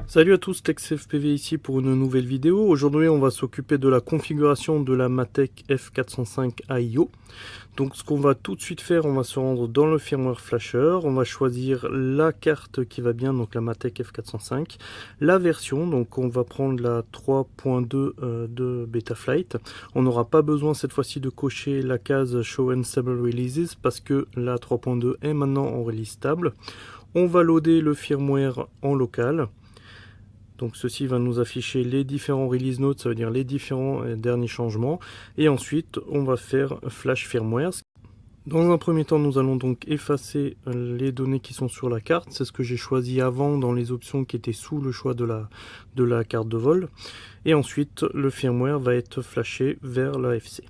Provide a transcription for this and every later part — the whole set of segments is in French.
Salut à tous, TexFPV ici pour une nouvelle vidéo. Aujourd'hui on va s'occuper de la configuration de la Matek F405 AIO. Donc ce qu'on va tout de suite faire, on va se rendre dans le firmware Flasher, on va choisir la carte qui va bien, donc la Matek F405, la version, donc on va prendre la 3.2 de Betaflight. On n'aura pas besoin cette fois-ci de cocher la case Show and Stable Releases parce que la 3.2 est maintenant en release stable. On va loader le firmware en local. Donc ceci va nous afficher les différents release notes, ça veut dire les différents derniers changements. Et ensuite, on va faire flash firmware. Dans un premier temps, nous allons donc effacer les données qui sont sur la carte. C'est ce que j'ai choisi avant dans les options qui étaient sous le choix de la carte de vol. Et ensuite, le firmware va être flashé vers l'AFC.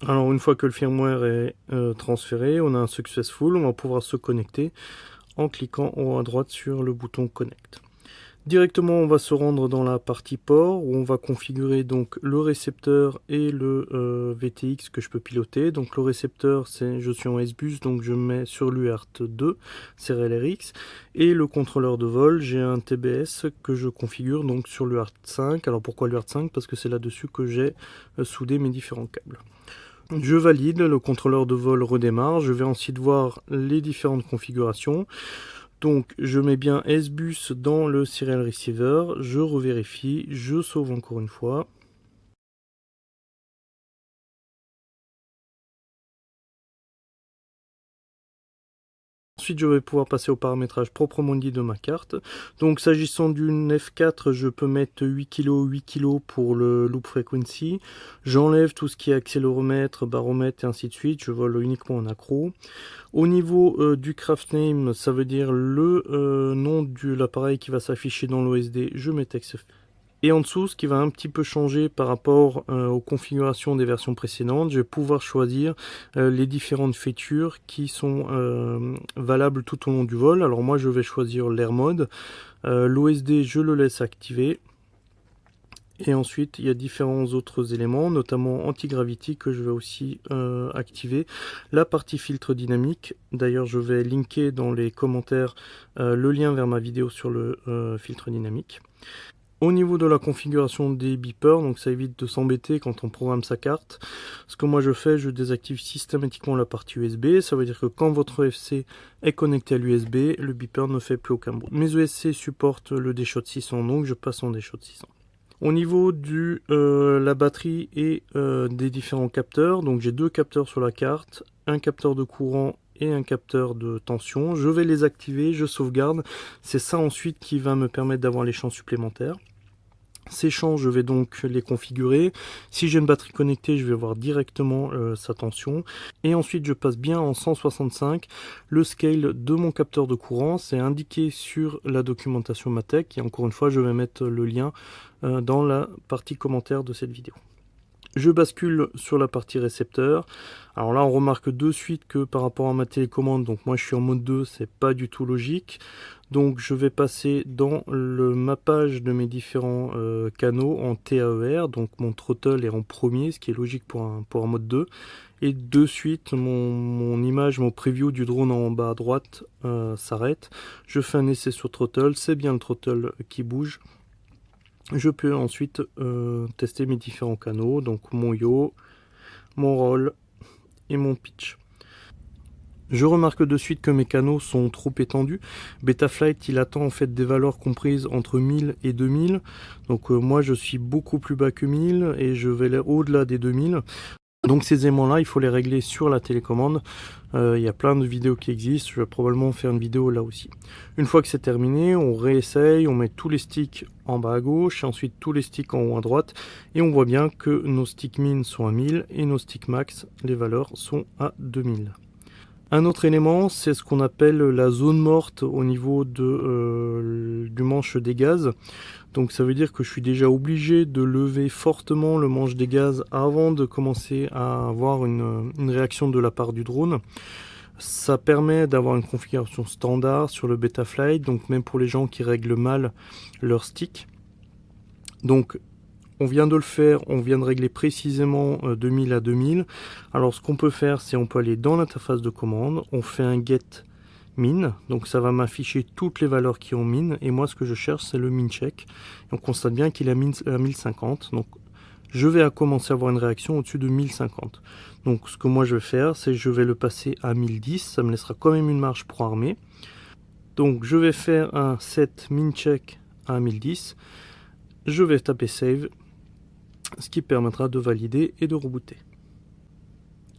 Alors une fois que le firmware est transféré, on a un successful, on va pouvoir se connecter en cliquant en haut à droite sur le bouton Connect. Directement, on va se rendre dans la partie port où on va configurer donc le récepteur et le VTX que je peux piloter. Donc le récepteur, je suis en S-Bus, donc je mets sur l'UART2, Serial RX, et le contrôleur de vol, j'ai un TBS que je configure donc sur l'UART5. Alors pourquoi l'UART5? Parce que c'est là-dessus que j'ai soudé mes différents câbles. Je valide, le contrôleur de vol redémarre, je vais ensuite voir les différentes configurations. Donc je mets bien S-Bus dans le Serial Receiver, je revérifie, je sauve encore une fois. Ensuite, je vais pouvoir passer au paramétrage proprement dit de ma carte. Donc, s'agissant d'une F4, je peux mettre 8 kg, 8 kg pour le loop frequency. J'enlève tout ce qui est accéléromètre, baromètre et ainsi de suite. Je vole uniquement en accro. Au niveau du craft name, ça veut dire le nom de l'appareil qui va s'afficher dans l'OSD. Je mets TextFPV. Et en dessous, ce qui va un petit peu changer par rapport aux configurations des versions précédentes, je vais pouvoir choisir les différentes features qui sont valables tout au long du vol. Alors moi, je vais choisir l'Air Mode. L'OSD, je le laisse activer. Et ensuite, il y a différents autres éléments, notamment anti-gravity que je vais aussi activer. La partie filtre dynamique, d'ailleurs je vais linker dans les commentaires le lien vers ma vidéo sur le filtre dynamique. Au niveau de la configuration des beepers, donc ça évite de s'embêter quand on programme sa carte. Ce que moi je fais, je désactive systématiquement la partie USB. Ça veut dire que quand votre FC est connecté à l'USB, le beeper ne fait plus aucun bruit. Mes ESC supportent le D-Shot 600, donc je passe en D-Shot 600. Au niveau de la batterie et des différents capteurs, donc j'ai deux capteurs sur la carte, un capteur de courant et un capteur de tension. Je vais les activer, je sauvegarde. C'est ça ensuite qui va me permettre d'avoir les champs supplémentaires. Ces champs, je vais donc les configurer. Si j'ai une batterie connectée, je vais voir directement sa tension. Et ensuite, je passe bien en 165. Le scale de mon capteur de courant, c'est indiqué sur la documentation Matek. Et encore une fois, je vais mettre le lien dans la partie commentaire de cette vidéo. Je bascule sur la partie récepteur. Alors là, on remarque de suite que par rapport à ma télécommande, donc moi je suis en mode 2, c'est pas du tout logique. Donc je vais passer dans le mappage de mes différents canaux en TAER. Donc mon throttle est en premier, ce qui est logique pour un mode 2. Et de suite, mon image, mon preview du drone en bas à droite s'arrête. Je fais un essai sur throttle, c'est bien le throttle qui bouge. Je peux ensuite tester mes différents canaux, donc mon yaw, mon roll et mon pitch. Je remarque de suite que mes canaux sont trop étendus. Betaflight, il attend en fait des valeurs comprises entre 1000 et 2000. Donc moi je suis beaucoup plus bas que 1000 et je vais au-delà des 2000. Donc ces aimants-là, il faut les régler sur la télécommande. Il y a plein de vidéos qui existent, je vais probablement faire une vidéo là aussi. Une fois que c'est terminé, on réessaye, on met tous les sticks en bas à gauche, et ensuite tous les sticks en haut à droite, et on voit bien que nos sticks min sont à 1000, et nos sticks max, les valeurs sont à 2000. Un autre élément, c'est ce qu'on appelle la zone morte au niveau du manche des gaz. Donc ça veut dire que je suis déjà obligé de lever fortement le manche des gaz avant de commencer à avoir une réaction de la part du drone. Ça permet d'avoir une configuration standard sur le Betaflight, donc même pour les gens qui règlent mal leur stick. Donc on vient de le faire, on vient de régler précisément 2000 à 2000. Alors ce qu'on peut faire, c'est on peut aller dans l'interface de commande, on fait un get min, donc ça va m'afficher toutes les valeurs qui ont min, et moi ce que je cherche c'est le min check. Et on constate bien qu'il est à 1050, donc je vais commencer à avoir une réaction au-dessus de 1050. Donc ce que moi je vais faire, c'est je vais le passer à 1010, ça me laissera quand même une marge pour armer. Donc je vais faire un set min check à 1010, je vais taper save, ce qui permettra de valider et de rebooter.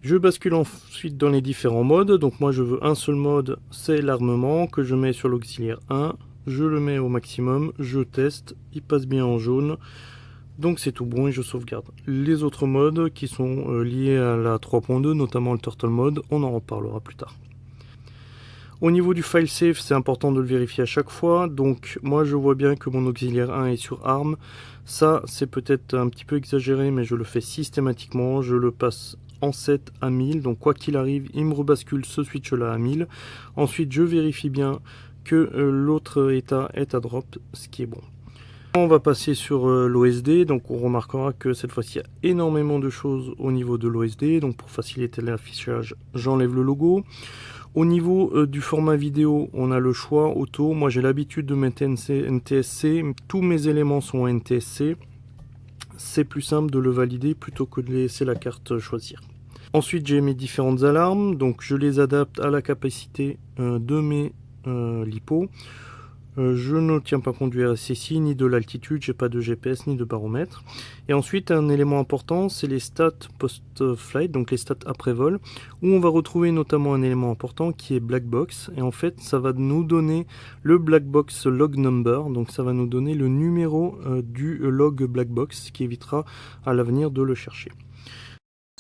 Je bascule ensuite dans les différents modes. Donc moi je veux un seul mode, c'est l'armement que je mets sur l'auxiliaire 1. Je le mets au maximum, je teste, il passe bien en jaune. Donc c'est tout bon et je sauvegarde. Les autres modes qui sont liés à la 3.2, notamment le Turtle Mode, on en reparlera plus tard. Au niveau du file safe, c'est important de le vérifier à chaque fois. Donc moi je vois bien que mon auxiliaire 1 est sur ARM. Ça c'est peut-être un petit peu exagéré, mais je le fais systématiquement. Je le passe en 7 à 1000. Donc quoi qu'il arrive, il me rebascule ce switch là à 1000. Ensuite je vérifie bien que l'autre état est à drop, ce qui est bon. On va passer sur l'OSD, donc on remarquera que cette fois-ci il y a énormément de choses au niveau de l'OSD. Donc pour faciliter l'affichage, j'enlève le logo. Au niveau du format vidéo, on a le choix auto. Moi j'ai l'habitude de mettre NTSC, tous mes éléments sont NTSC. C'est plus simple de le valider plutôt que de laisser la carte choisir. Ensuite j'ai mes différentes alarmes, donc je les adapte à la capacité de mes LiPo. Je ne tiens pas compte du RSSI ni de l'altitude, j'ai pas de GPS ni de baromètre. Et ensuite un élément important, c'est les stats post-flight, donc les stats après vol, où on va retrouver notamment un élément important qui est black box. Et en fait ça va nous donner le black box log number, donc ça va nous donner le numéro du log black box, ce qui évitera à l'avenir de le chercher.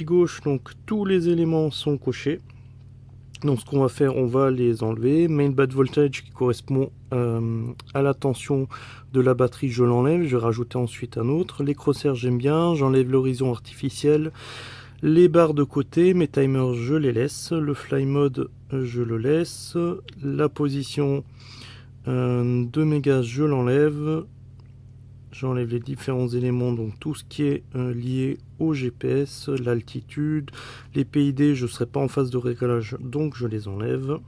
À gauche, donc tous les éléments sont cochés. Donc ce qu'on va faire, on va les enlever. Main bad voltage qui correspond à la tension de la batterie, je l'enlève. Je vais rajouter ensuite un autre. Les crosshairs, j'aime bien. J'enlève l'horizon artificiel. Les barres de côté, mes timers, je les laisse. Le fly mode, je le laisse. La position de mes gaz, je l'enlève. J'enlève les différents éléments, donc tout ce qui est lié au GPS, l'altitude, les PID, je ne serai pas en phase de réglage, donc je les enlève.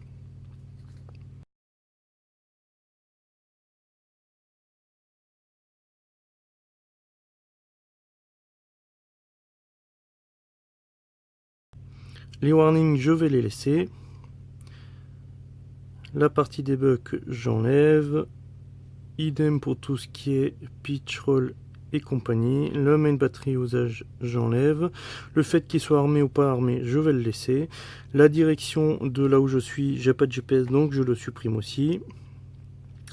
Les warnings, je vais les laisser. La partie debug, j'enlève. Idem pour tout ce qui est pitch, roll et compagnie. Le main batterie usage, j'enlève. Le fait qu'il soit armé ou pas armé, je vais le laisser. La direction de là où je suis, j'ai pas de GPS, donc je le supprime aussi.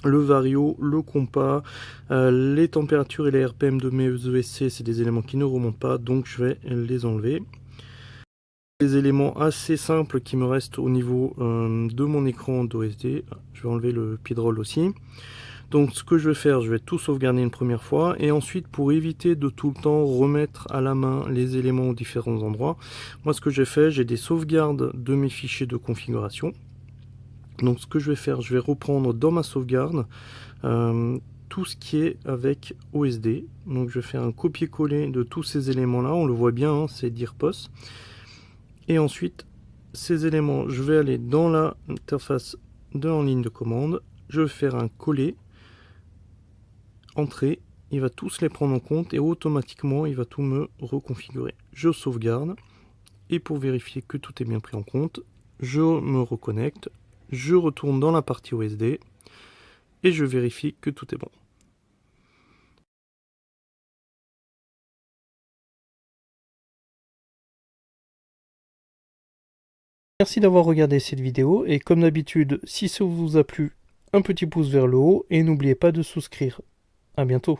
Le vario, le compas, les températures et les RPM de mes ESC, c'est des éléments qui ne remontent pas, donc je vais les enlever. Des éléments assez simples qui me restent au niveau de mon écran d'OSD. Je vais enlever le pied de roll aussi. Donc ce que je vais faire, je vais tout sauvegarder une première fois, et ensuite pour éviter de tout le temps remettre à la main les éléments aux différents endroits, moi ce que j'ai fait, j'ai des sauvegardes de mes fichiers de configuration. Donc ce que je vais faire, je vais reprendre dans ma sauvegarde tout ce qui est avec OSD. Donc je vais faire un copier-coller de tous ces éléments là, on le voit bien, hein, c'est DIRPOS. Et ensuite ces éléments, je vais aller dans l'interface en ligne de commande, je vais faire un coller, entrée, il va tous les prendre en compte et automatiquement il va tout me reconfigurer. Je sauvegarde et pour vérifier que tout est bien pris en compte, je me reconnecte, je retourne dans la partie OSD et je vérifie que tout est bon. Merci d'avoir regardé cette vidéo et comme d'habitude, si ça vous a plu, un petit pouce vers le haut et n'oubliez pas de souscrire. À bientôt.